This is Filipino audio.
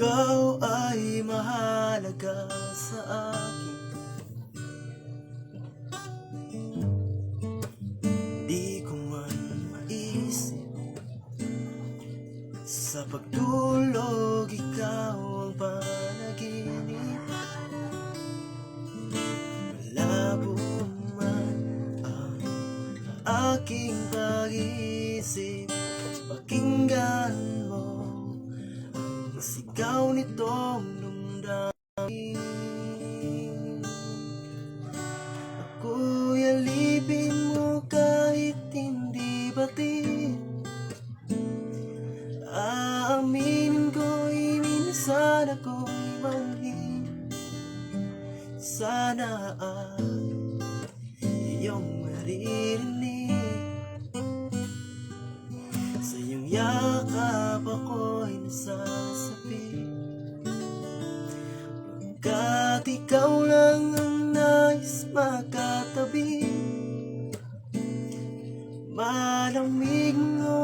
Ikaw ay mahalaga sa akin. Di ko man maisip sa pagtulog ikaw ang panaginip. Malabo man ang aking pag-iisip, pakinggan mo ang sigaw nitong damdamin. Ako'y alipin mo kahit hindi batid. Aaminin ko'y minsan ako'y manhid. Sana ay iyong maririnig. Sa iyong yakap ako'y nasasapi, pagkat ikaw lang ang nais makatabi. Malamig o